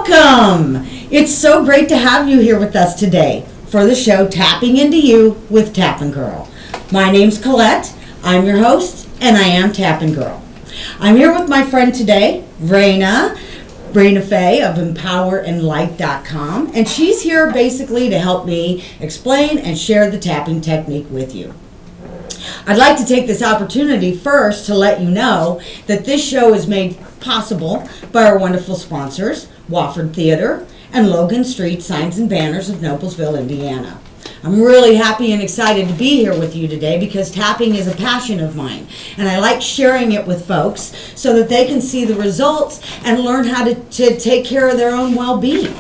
Welcome! It's so great to have you here with us today for the show Tapping Into You with Tappin' Girl. My name's Colette, I'm your host, and I am Tappin' Girl. I'm here with my friend today, Raina Faye of EmpowerAndLight.com, and she's here basically to help me explain and share the tapping technique with you. I'd like to take this opportunity first to let you know that this show is made possible by our wonderful sponsors, Wofford Theater and Logan Street Signs and Banners of Noblesville, Indiana. I'm really happy and excited to be here with you today because tapping is a passion of mine, and I like sharing it with folks so that they can see the results and learn how to take care of their own well-being.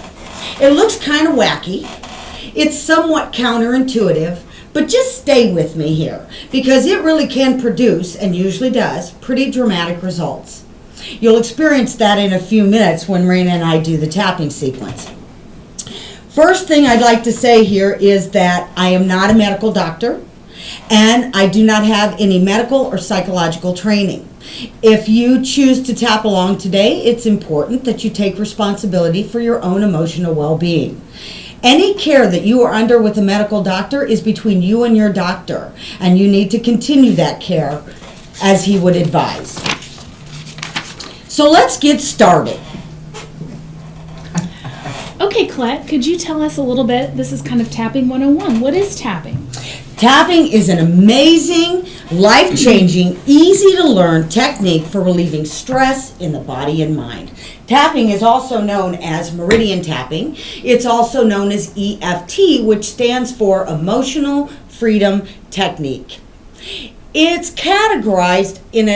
It looks kind of wacky. It's somewhat counterintuitive, but just stay with me here because it really can produce, and usually does, pretty dramatic results. You'll experience that in a few minutes when Raina and I do the tapping sequence. First thing I'd like to say here is that I am not a medical doctor and I do not have any medical or psychological training. If you choose to tap along today, it's important that you take responsibility for your own emotional well-being. Any care that you are under with a medical doctor is between you and your doctor, and you need to continue that care as he would advise. So let's get started. Okay, Colette, could you tell us a little bit? This is kind of Tapping 101. What is tapping? Tapping is an amazing, life-changing, easy-to-learn technique for relieving stress in the body and mind. Tapping is also known as meridian tapping. It's also known as EFT, which stands for Emotional Freedom Technique. It's categorized in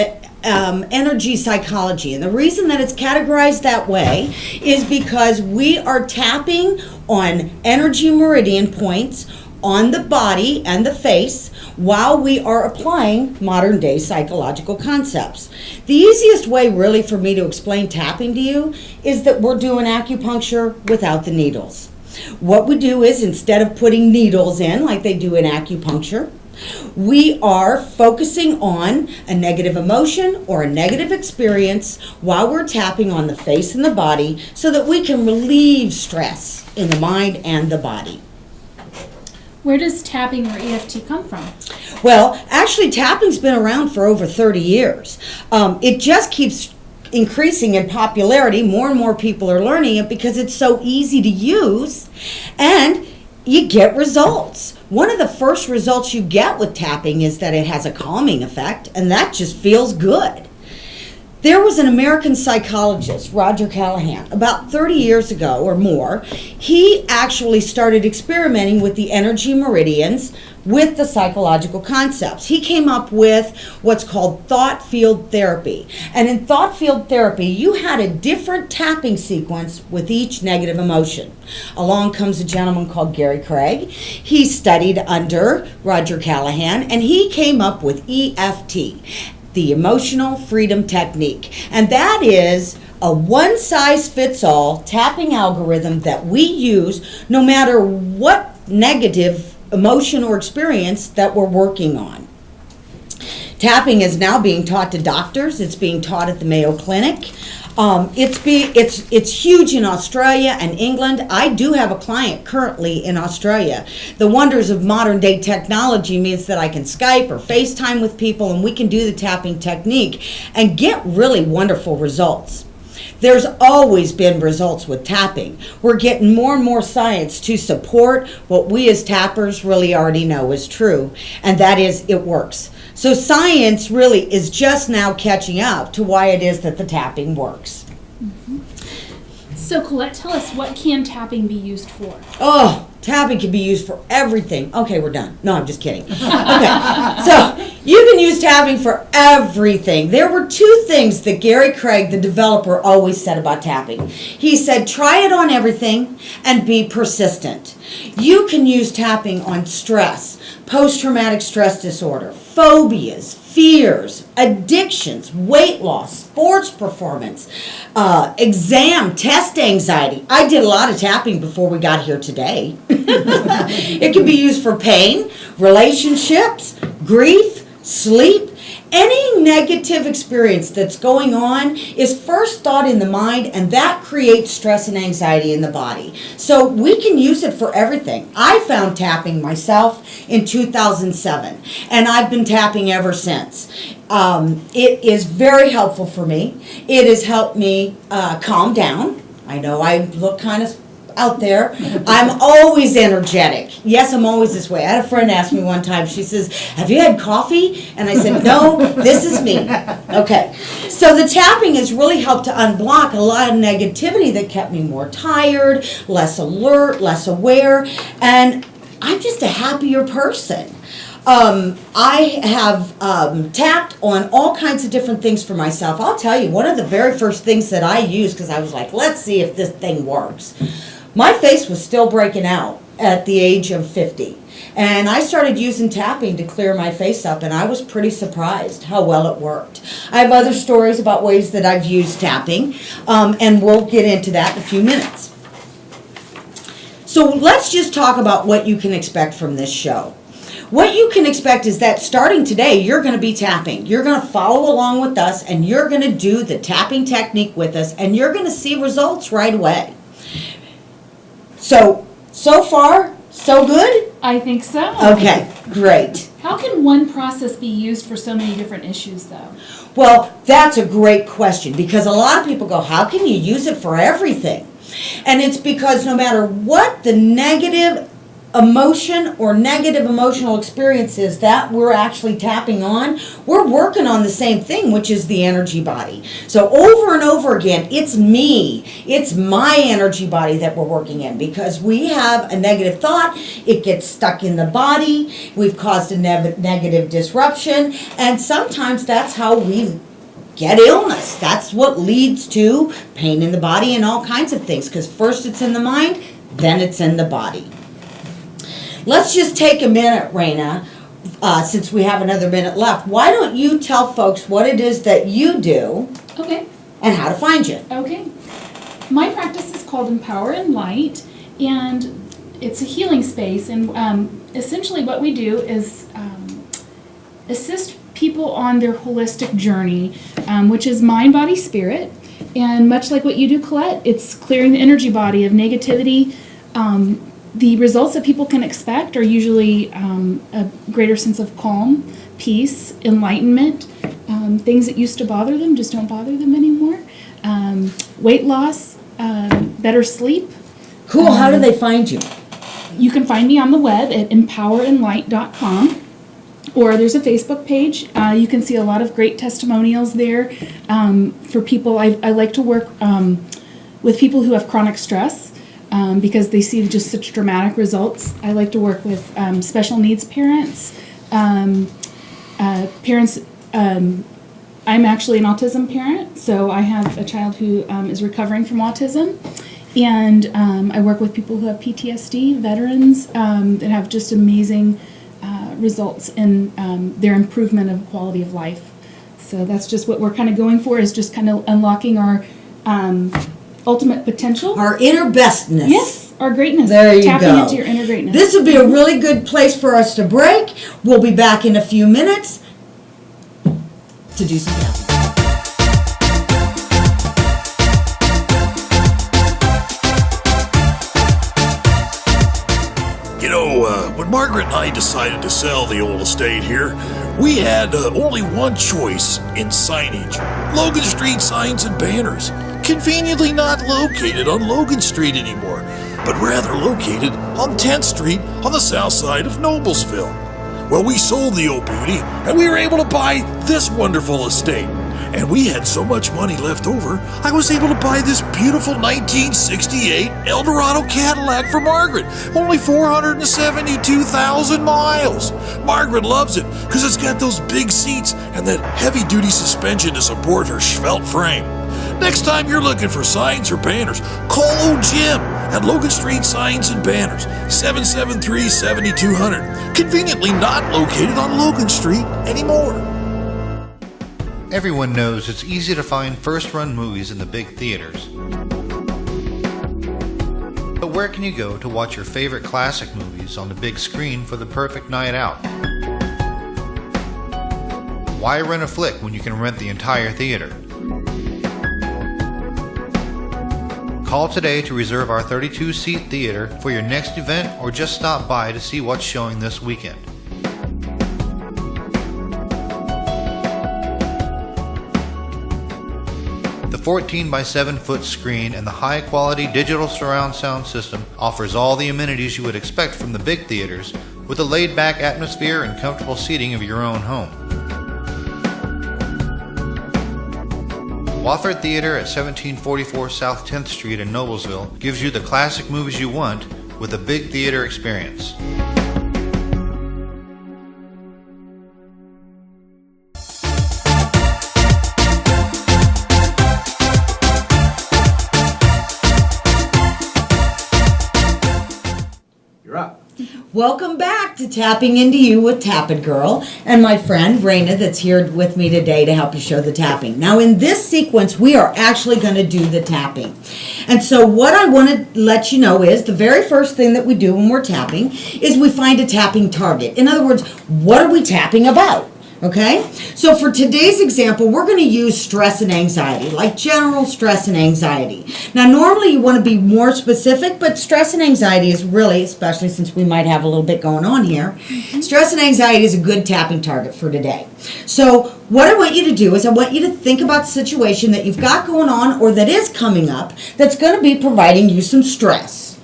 energy psychology, and the reason that it's categorized that way is because we are tapping on energy meridian points on the body and the face while we are applying modern day psychological concepts. The easiest way really for me to explain tapping to you is that we're doing acupuncture without the needles. What we do is, instead of putting needles in like they do in acupuncture, we are focusing on a negative emotion or a negative experience while we're tapping on the face and the body so that we can relieve stress in the mind and the body. Where does tapping or EFT come from? Well, actually, tapping's been around for over 30 years. It just keeps increasing in popularity. More and more people are learning it because it's so easy to use, and you get results. One of the first results you get with tapping is that it has a calming effect, and that just feels good. There was an American psychologist, Roger Callahan, about 30 years ago or more. He actually started experimenting with the energy meridians with the psychological concepts. He came up with what's called thought field therapy. And in thought field therapy, you had a different tapping sequence with each negative emotion. Along comes a gentleman called Gary Craig. He studied under Roger Callahan, and he came up with EFT, the Emotional Freedom Technique. And that is a one-size-fits-all tapping algorithm that we use no matter what negative emotion or experience that we're working on. Tapping is now being taught to doctors. It's being taught at the Mayo Clinic. It's huge in Australia and England. I do have a client currently in Australia. The wonders of modern day technology means that I can Skype or FaceTime with people, and we can do the tapping technique and get really wonderful results. There's always been results with tapping. We're getting more and more science to support what we as tappers really already know is true, and that is it works. So science really is just now catching up to why it is that the tapping works. Mm-hmm. So Colette, tell us, what can tapping be used for? Oh, tapping can be used for everything. Okay, we're done. No, I'm just kidding. Okay, so you can use tapping for everything. There were two things that Gary Craig, the developer, always said about tapping. He said, try it on everything and be persistent. You can use tapping on stress, post-traumatic stress disorder, phobias, fears, addictions, weight loss, sports performance, exam, test anxiety. I did a lot of tapping before we got here today. It can be used for pain, relationships, grief, sleep, Any negative experience that's going on is first thought in the mind, and that creates stress and anxiety in the body. So we can use it for everything. I found tapping myself in 2007, and I've been tapping ever since. It is very helpful for me. It has helped me calm down. I know I look kind of out there. I'm always energetic. Yes, I'm always this way. I had a friend ask me one time, she says, have you had coffee? And I said, no, this is me. Okay. So the tapping has really helped to unblock a lot of negativity that kept me more tired, less alert, less aware, and I'm just a happier person. I have tapped on all kinds of different things for myself. I'll tell you, one of the very first things that I used, because I was like, let's see if this thing works. My face was still breaking out at the age of 50. And I started using tapping to clear my face up, and I was pretty surprised how well it worked. I have other stories about ways that I've used tapping, and we'll get into that in a few minutes. So let's just talk about what you can expect from this show. What you can expect is that starting today, you're going to be tapping. You're going to follow along with us, and you're going to do the tapping technique with us, and you're going to see results right away. So far, so good? I think so. Okay, great. How can one process be used for so many different issues, though? Well, that's a great question, because a lot of people go, how can you use it for everything? And it's because no matter what the negative emotion or negative emotional experiences that we're actually tapping on, we're working on the same thing, which is the energy body. So over and over again, it's me, it's my energy body that we're working in, because we have a negative thought, it gets stuck in the body, we've caused a negative disruption, and sometimes that's how we get illness. That's what leads to pain in the body and all kinds of things, because first it's in the mind, then it's in the body. Let's just take a minute, Raina, since we have another minute left. Why don't you tell folks what it is that you do Okay. and how to find you? Okay. My practice is called Empower and Light, and it's a healing space. And essentially what we do is assist people on their holistic journey, which is mind, body, spirit. And much like what you do, Colette, it's clearing the energy body of negativity. The results that people can expect are usually a greater sense of calm, peace, enlightenment. Things that used to bother them just don't bother them anymore. Weight loss, better sleep. Cool. How do they find you? You can find me on the web at empowerandlight.com, or there's a Facebook page. You can see a lot of great testimonials there for people. I like to work with people who have chronic stress. Because they see just such dramatic results. I like to work with special needs parents. I'm actually an autism parent, so I have a child who is recovering from autism. And I work with people who have PTSD, veterans that have just amazing results in their improvement of quality of life. So that's just what we're kind of going for, is just kind of unlocking our ultimate potential. Our inner bestness. Yes, our greatness. There you Tapping go. into your inner greatness. This would be a really good place for us to break. We'll be back in a few minutes to do some tapping. When Margaret and I decided to sell the old estate here, we had only one choice in signage: Logan Street signs and banners. Conveniently not located on Logan Street anymore, but rather located on 10th Street on the south side of Noblesville. Well, we sold the old beauty, and we were able to buy this wonderful estate. And we had so much money left over, I was able to buy this beautiful 1968 Eldorado Cadillac for Margaret. Only 472,000 miles. Margaret loves it because it's got those big seats and that heavy-duty suspension to support her svelte frame. Next time you're looking for signs or banners, call old Jim at Logan Street Signs and Banners, 773-7200. Conveniently not located on Logan Street anymore. Everyone knows it's easy to find first-run movies in the big theaters. But where can you go to watch your favorite classic movies on the big screen for the perfect night out? why rent a flick when you can rent the entire theater? Call today to reserve our 32-seat theater for your next event or just stop by to see what's showing this weekend. The 14 by 7 foot screen and the high quality digital surround sound system offers all the amenities you would expect from the big theaters with a laid back atmosphere and comfortable seating of your own home. Wofford Theater at 1744 South 10th Street in Noblesville gives you the classic movies you want with a big theater experience. You're up. Welcome back to Tapping Into You with Tappin' Girl and my friend Raina that's here with me today to help you show the tapping. Now in this sequence we are actually going to do the tapping. And so what I want to let you know is the very first thing that we do when we're tapping is we find a tapping target. In other words, what are we tapping about? Okay, so for today's example, we're going to use stress and anxiety, like general stress and anxiety. Now, normally you want to be more specific, but stress and anxiety is really, especially since we might have a little bit going on here, stress and anxiety is a good tapping target for today. So what I want you to do is I want you to think about the situation that you've got going on or that is coming up that's going to be providing you some stress.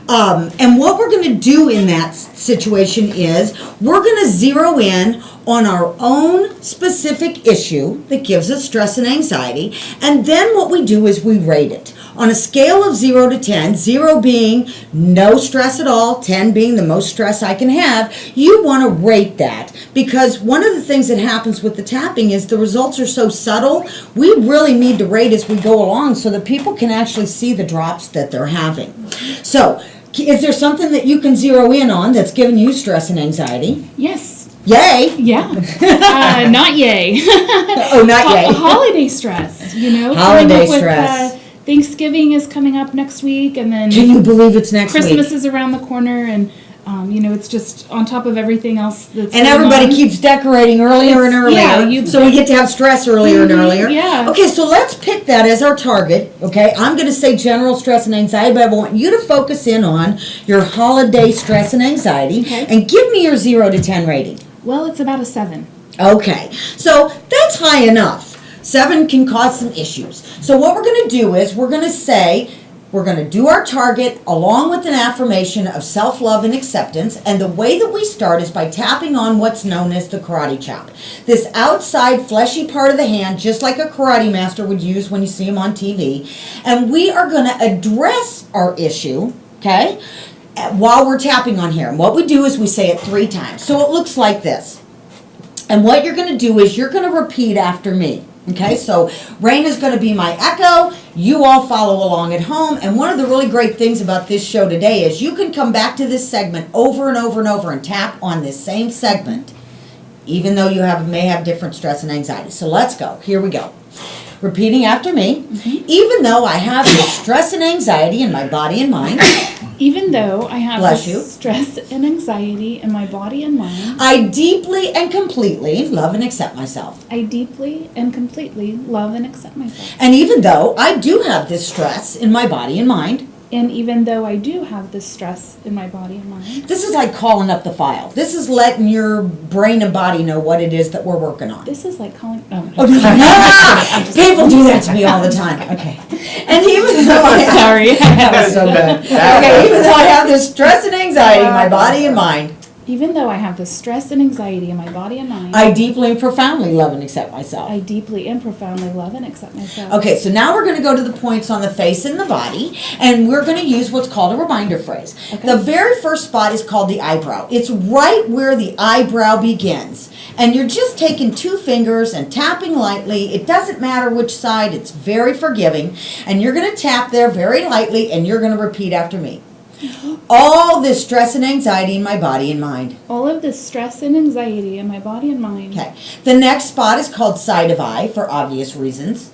And what we're going to do in that situation is we're going to zero in on our own specific issue that gives us stress and anxiety, and then what we do is we rate it. On a scale of 0 to 10, 0 being no stress at all, 10 being the most stress I can have, you want to rate that because one of the things that happens with the tapping is the results are so subtle, we really need to rate as we go along so that people can actually see the drops that they're having. So, is there something that you can zero in on that's giving you stress and anxiety? Yes. Yay! Yeah. Not yay. Oh, not yay. Holiday stress, you know. Holiday coming up with, stress. Thanksgiving is coming up next week, and then Can you believe it's next Christmas week? is around the corner, and you know, it's just on top of everything else that's And going everybody on. keeps decorating earlier and earlier, yeah, so we get to have stress earlier and earlier. yeah. Okay, so let's pick that as our target. Okay, I'm going to say general stress and anxiety, but I want you to focus in on your holiday stress and anxiety, Okay. and give me your 0 to 10 rating. Well, it's about a 7. Okay, so that's high enough. 7 can cause some issues. So what we're going to do is we're going to say, we're going to do our target along with an affirmation of self-love and acceptance. And the way that we start is by tapping on what's known as the karate chop. This outside fleshy part of the hand, just like a karate master would use when you see him on TV. And we are going to address our issue, okay, while we're tapping on here. And what we do is we say it 3 times. So it looks like this. And what you're going to do is you're going to repeat after me. Okay, so Rain is going to be my echo. You all follow along at home. And one of the really great things about this show today is you can come back to this segment over and over and over and tap on this same segment, even though you may have different stress and anxiety. So let's go. Here we go. Repeating after me. Even though I have this stress and anxiety in my body and mind, Even though I have Bless this you. stress and anxiety in my body and mind, I deeply and completely love and accept myself. I deeply and completely love and accept myself. And even though I do have this stress in my body and mind, And even though I do have this stress in my body and mind, this is like calling up the file. This is letting your brain and body know what it is that we're working on. this is like calling. People do that to me all the time. Okay. And even though I have, Sorry. that was so good. Okay, even though I have this stress and anxiety in my body and mind, Even though I have this stress and anxiety in my body and mind, I deeply and profoundly love and accept myself. I deeply and profoundly love and accept myself. Okay, so now we're going to go to the points on the face and the body, and we're going to use what's called a reminder phrase. Okay. The very first spot is called the eyebrow. It's right where the eyebrow begins. And you're just taking 2 fingers and tapping lightly. It doesn't matter which side, it's very forgiving. And you're going to tap there very lightly, and you're going to repeat after me. All this stress and anxiety in my body and mind. All of this stress and anxiety in my body and mind. Okay. The next spot is called side of eye for obvious reasons.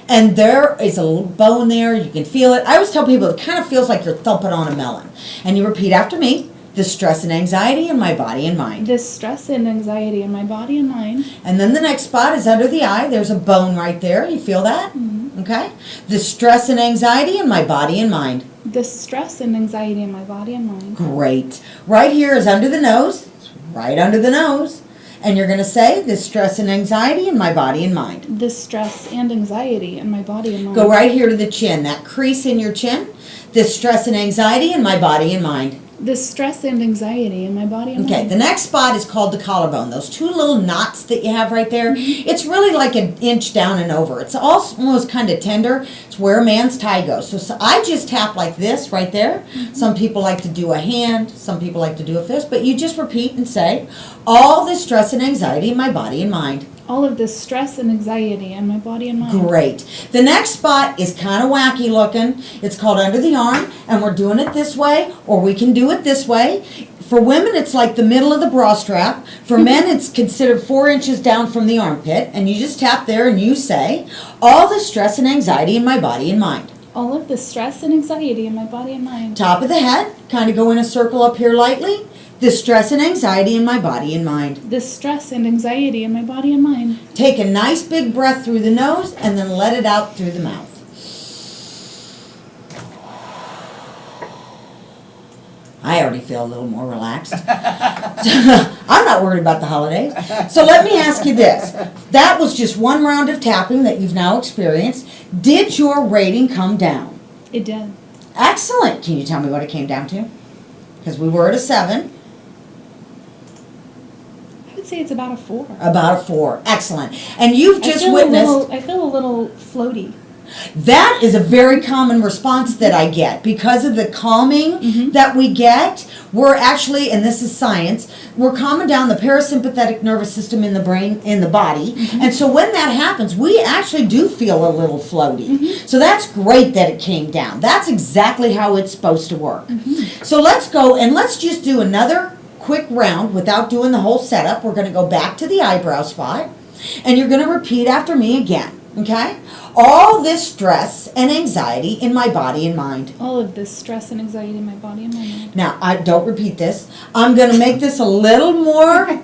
And there is a little bone there. You can feel it. I always tell people it kind of feels like you're thumping on a melon. And you repeat after me. the stress and anxiety in my body and mind. the stress and anxiety in my body and mind, And then the next spot is under the eye. There's a bone right there. You feel that? Okay. The stress and anxiety in my body and mind. the stress and anxiety in my body and mind, Great. Right here is under the nose. It's right under the nose. And you're going to say the stress and anxiety in my body and mind. the stress and anxiety in my body and mind. Go right here to the chin. That crease in your chin. The stress and anxiety in my body and mind. The stress and anxiety in my body and Okay, mind. the next spot is called the collarbone. Those two little knots that you have right there, it's really like an inch down and over. It's almost kind of tender. It's where a man's tie goes. So I just tap like this right there. Some people like to do a hand. Some people like to do a fist. But you just repeat and say, all the stress and anxiety in my body and mind. All of the stress and anxiety in my body and mind. Great. The next spot is kind of wacky looking. It's called under the arm, and we're doing it this way, or we can do it this way. For women, it's like the middle of the bra strap. For men, it's considered 4 inches down from the armpit, and you just tap there and you say, all the stress and anxiety in my body and mind. All of the stress and anxiety in my body and mind. Top of the head, kind of go in a circle up here lightly. The stress and anxiety in my body and mind. The stress and anxiety in my body and mind. Take a nice big breath through the nose and then let it out through the mouth. I already feel a little more relaxed. I'm not worried about the holidays. So let me ask you this. That was just one round of tapping that you've now experienced. Did your rating come down? It did. Excellent. Can you tell me what it came down to? Because we were at a 7. I would say it's about a 4. About a 4. Excellent. And you've just I witnessed... feel a little floaty. That is a very common response that I get. Because of the calming that we get, we're actually, and this is science, we're calming down the parasympathetic nervous system in the brain, in the body. And so when that happens, we actually do feel a little floaty. So that's great that it came down. That's exactly how it's supposed to work. So let's go and let's just do another quick round without doing the whole setup. We're going to go back to the eyebrow spot, and you're going to repeat after me again. Okay? All this stress and anxiety in my body and mind. All of this stress and anxiety in my body and my mind. Now, I don't repeat this. I'm going to make this a little more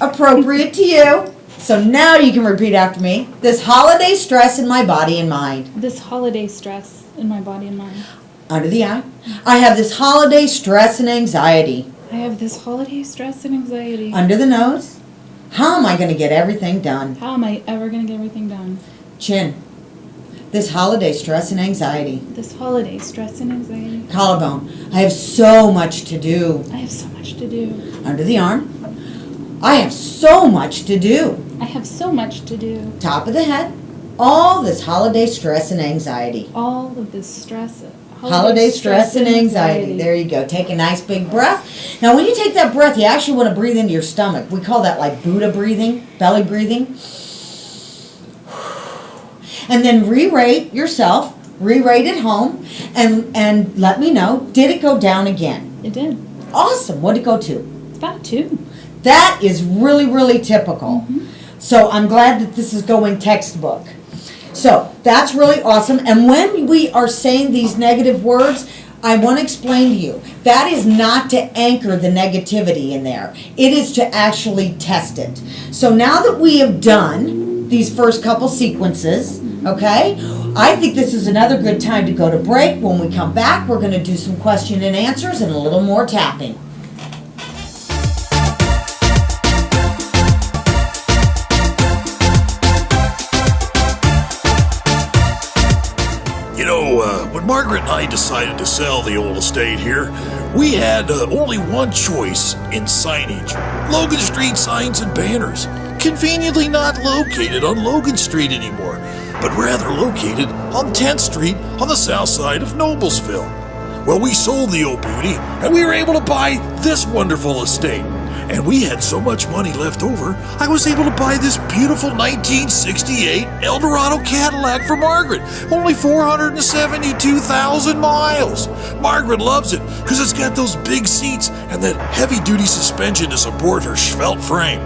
appropriate to you. So now you can repeat after me. This holiday stress in my body and mind. This holiday stress in my body and mind. Under the eye. I have this holiday stress and anxiety. I have this holiday stress and anxiety. Under the nose. How am I going to get everything done? How am I ever going to get everything done? Chin. This holiday stress and anxiety. This holiday stress and anxiety. Collarbone. I have so much to do. I have so much to do. Under the arm. I have so much to do. I have so much to do. Top of the head. All this holiday stress and anxiety. All of this stress. Holiday stress and anxiety. There you go. Take a nice big breath. Now when you take that breath, you actually want to breathe into your stomach. We call that like Buddha breathing, belly breathing. And then re-rate yourself, re-rate at home, and let me know, did it go down again? It did. Awesome. What did it go to? It's about a 2. That is really, really typical. So I'm glad that this is going textbook. So that's really awesome. And when we are saying these negative words, I want to explain to you, that is not to anchor the negativity in there. It is to actually test it. So now that we have done these first couple sequences, okay, I think this is another good time to go to break. When we come back, we're going to do some question and answers and a little more tapping. When Margaret and I decided to sell the old estate here, we had only one choice in signage. Logan Street signs and banners. Conveniently not located on Logan Street anymore, but rather located on 10th Street on the south side of Noblesville. Well, we sold the old beauty, and we were able to buy this wonderful estate. And we had so much money left over, I was able to buy this beautiful 1968 Eldorado Cadillac for Margaret. Only 472,000 miles. Margaret loves it because it's got those big seats and that heavy-duty suspension to support her svelte frame.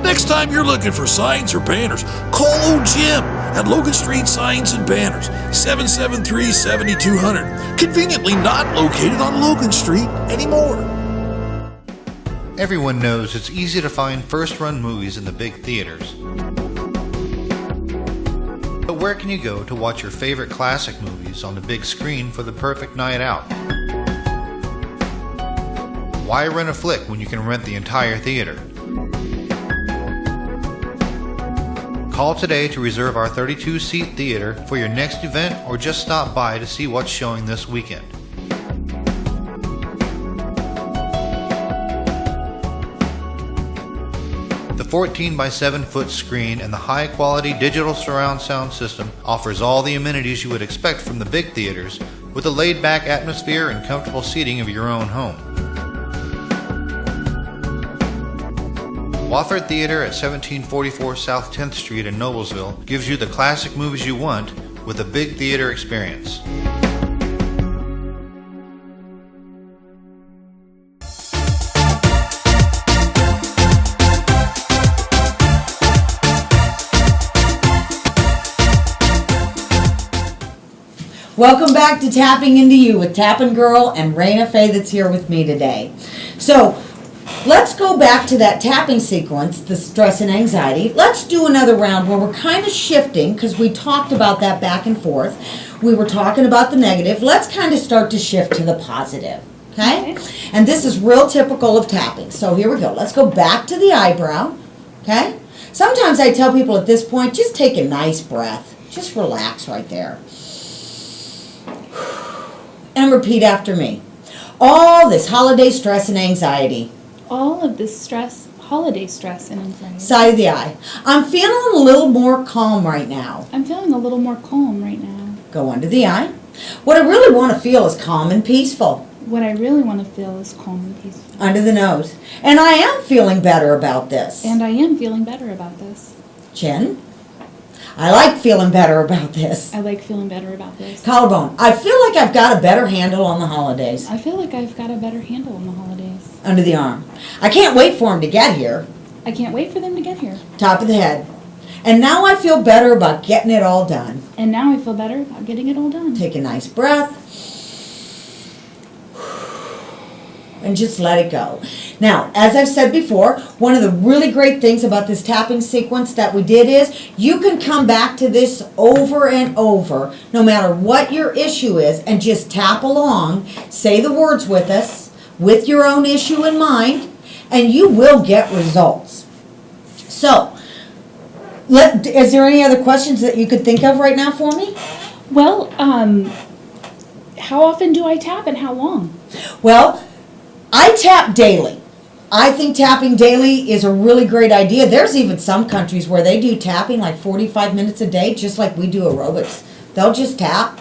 Next time you're looking for signs or banners, call old Jim at Logan Street Signs and Banners, 773-7200. Conveniently not located on Logan Street anymore. Everyone knows it's easy to find first-run movies in the big theaters. But where can you go to watch your favorite classic movies on the big screen for the perfect night out? Why rent a flick when you can rent the entire theater? Call today to reserve our 32-seat theater for your next event, or just stop by to see what's showing this weekend. The 14 by 7 foot screen and the high quality digital surround sound system offers all the amenities you would expect from the big theaters, with a laid back atmosphere and comfortable seating of your own home. Wofford Theater at 1744 South 10th Street in Noblesville gives you the classic movies you want with a big theater experience. Welcome back to Tapping Into You with Tappin' Girl and Raina Faye that's here with me today. So, let's go back to that tapping sequence, the stress and anxiety. Let's do another round where we're kind of shifting, because we talked about that back and forth. We were talking about the negative. Let's kind of start to shift to the positive, okay? And this is real typical of tapping. So here we go. Let's go back to the eyebrow, okay? Sometimes I tell people at this point, just take a nice breath. Just relax right there. And repeat after me. All this holiday stress and anxiety. All of this stress, holiday stress and anxiety. Side of the eye. I'm feeling a little more calm right now. I'm feeling a little more calm right now. Go under the eye. What I really want to feel is calm and peaceful. What I really want to feel is calm and peaceful. Under the nose. And I am feeling better about this. And I am feeling better about this. Chin. I like feeling better about this. I like feeling better about this. Collarbone. I feel like I've got a better handle on the holidays. I feel like I've got a better handle on the holidays. Under the arm. I can't wait for them to get here. I can't wait for them to get here. Top of the head. And now I feel better about getting it all done. And now I feel better about getting it all done. Take a nice breath. And just let it go. Now, as I've said before, one of the really great things about this tapping sequence that we did is you can come back to this over and over, no matter what your issue is, and just tap along, say the words with us, with your own issue in mind, and you will get results. So, is there any other questions that you could think of right now for me? Well, how often do I tap and how long? Well, I tap daily. I think tapping daily is a really great idea. There's even some countries where they do tapping like 45 minutes a day, just like we do aerobics. They'll just tap.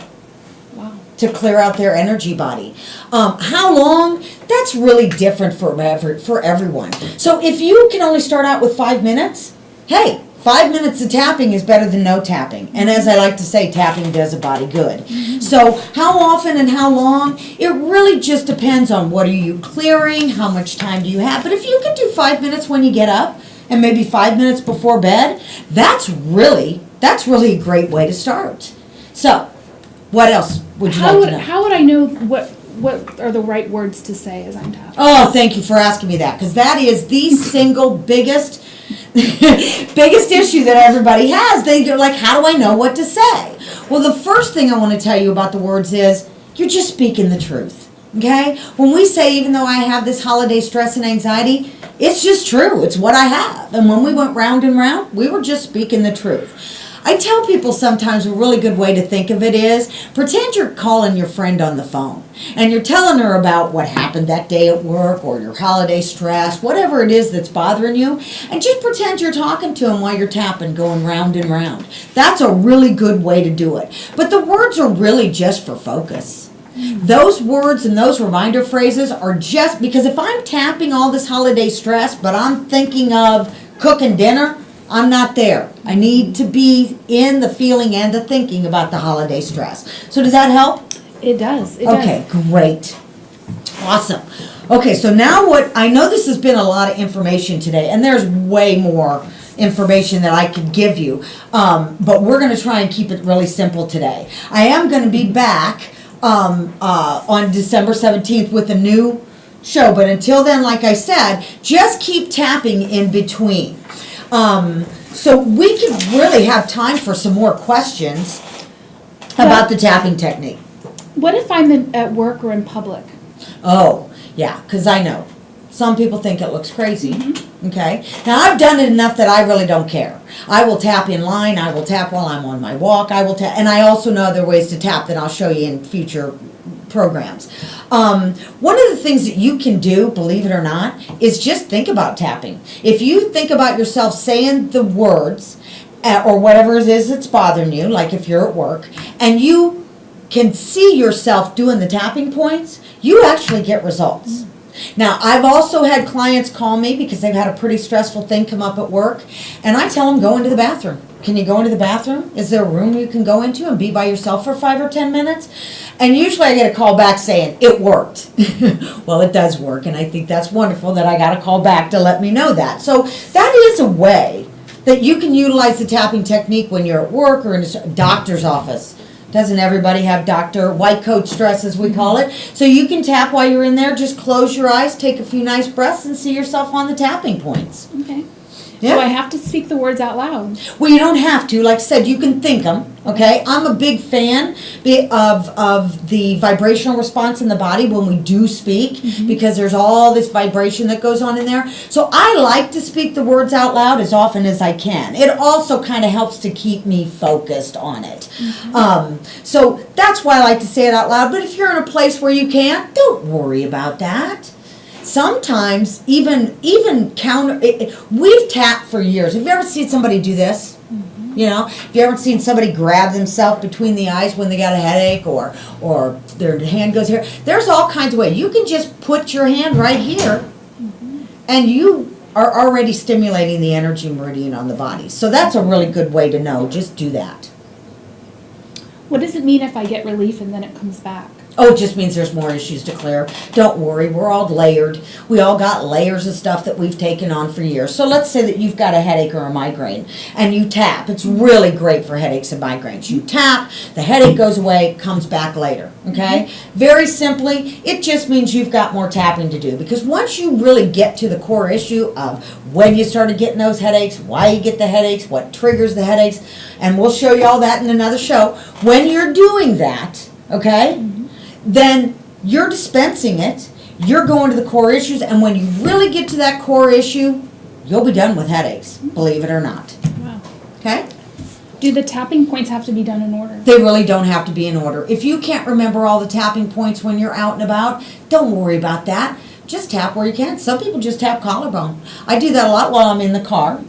Wow. To clear out their energy body. How long? That's really different for everyone. So if you can only start out with 5 minutes, hey, 5 minutes of tapping is better than no tapping. And as I like to say, tapping does a body good. Mm-hmm. So how often and how long? It really just depends on what are you clearing, how much time do you have. But if you can do 5 minutes when you get up and maybe 5 minutes before bed, that's really a great way to start. So what else would you like to know? How would I know what are the right words to say as I'm tapping? Oh, thank you for asking me that, because that is the single biggest issue that everybody has. They're like, how do I know what to say? Well, the first thing I want to tell you about the words is you're just speaking the truth. Okay? When we say, even though I have this holiday stress and anxiety, it's just true. It's what I have. And when we went round and round, we were just speaking the truth. I tell people sometimes a really good way to think of it is pretend you're calling your friend on the phone and you're telling her about what happened that day at work or your holiday stress, whatever it is that's bothering you, and just pretend you're talking to him while you're tapping, going round and round. That's a really good way to do it. But the words are really just for focus. Those words and those reminder phrases are just because if I'm tapping all this holiday stress, but I'm thinking of cooking dinner, I'm not there. I need to be in the feeling and the thinking about the holiday stress. So does that help? It does. Okay, great. Awesome. Okay, so now I know this has been a lot of information today, and there's way more information that I could give you, but we're going to try and keep it really simple today. I am going to be back on December 17th with a new show. But until then, like I said, just keep tapping in between. So we could really have time for some more questions about the tapping technique. What if I'm at work or in public? Oh, yeah, because I know. Some people think it looks crazy, okay? Now, I've done it enough that I really don't care. I will tap in line, I will tap while I'm on my walk, I will tap, and I also know other ways to tap that I'll show you in future programs. One of the things that you can do, believe it or not, is just think about tapping. If you think about yourself saying the words, or whatever it is that's bothering you, like if you're at work, and you can see yourself doing the tapping points, you actually get results. Now, I've also had clients call me because they've had a pretty stressful thing come up at work, and I tell them, go into the bathroom. Can you go into the bathroom? Is there a room you can go into and be by yourself for 5 or 10 minutes? And usually I get a call back saying, it worked. Well, it does work, and I think that's wonderful that I got a call back to let me know that. So that is a way that you can utilize the tapping technique when you're at work or in a doctor's office. Doesn't everybody have doctor white coat stress, as we call it? So you can tap while you're in there. Just close your eyes, take a few nice breaths, and see yourself on the tapping points. Okay. Yeah. Do I have to speak the words out loud? Well, you don't have to. Like I said, you can think them, okay? I'm a big fan of the vibrational response in the body when we do speak, because there's all this vibration that goes on in there. So I like to speak the words out loud as often as I can. It also kind of helps to keep me focused on it. So that's why I like to say it out loud. But if you're in a place where you can't, don't worry about that. Sometimes even we've tapped for years. Have you ever seen somebody do this? You know, have you ever seen somebody grab themselves between the eyes when they got a headache, or their hand goes here? There's all kinds of ways. You can just put your hand right here, and you are already stimulating the energy meridian on the body. So that's a really good way to know. Just do that. What does it mean if I get relief and then it comes back? Oh, it just means there's more issues to clear. Don't worry, we're all layered. We all got layers of stuff that we've taken on for years. So let's say that you've got a headache or a migraine, and you tap. It's really great for headaches and migraines. You tap, the headache goes away, comes back later, okay? Very simply, it just means you've got more tapping to do, because once you really get to the core issue of when you started getting those headaches, why you get the headaches, what triggers the headaches, and we'll show you all that in another show. When you're doing that, okay, then you're dispensing it, you're going to the core issues, and when you really get to that core issue, you'll be done with headaches, believe it or not. Wow. Okay? Do the tapping points have to be done in order? They really don't have to be in order. If you can't remember all the tapping points when you're out and about, don't worry about that. Just tap where you can. Some people just tap collarbone. I do that a lot while I'm in the car.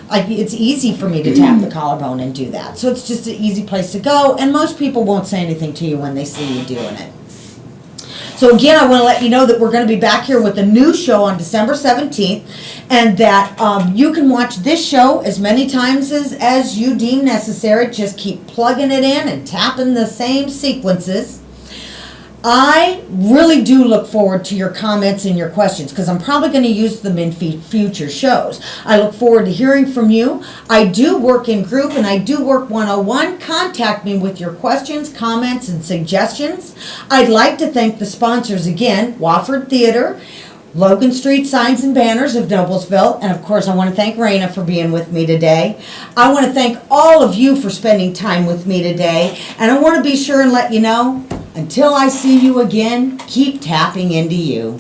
It's easy for me to tap the collarbone and do that. So it's just an easy place to go, and most people won't say anything to you when they see you doing it. So again, I want to let you know that we're going to be back here with a new show on December 17th, and that you can watch this show as many times as you deem necessary. Just keep plugging it in and tapping the same sequences. I really do look forward to your comments and your questions, because I'm probably going to use them in future shows. I look forward to hearing from you. I do work in group, and I do work 101. Contact me with your questions, comments, and suggestions. I'd like to thank the sponsors again, Wofford Theater, Logan Street Signs and Banners of Noblesville, and of course I want to thank Raina for being with me today. I want to thank all of you for spending time with me today, and I want to be sure and let you know, until I see you again, keep tapping into you.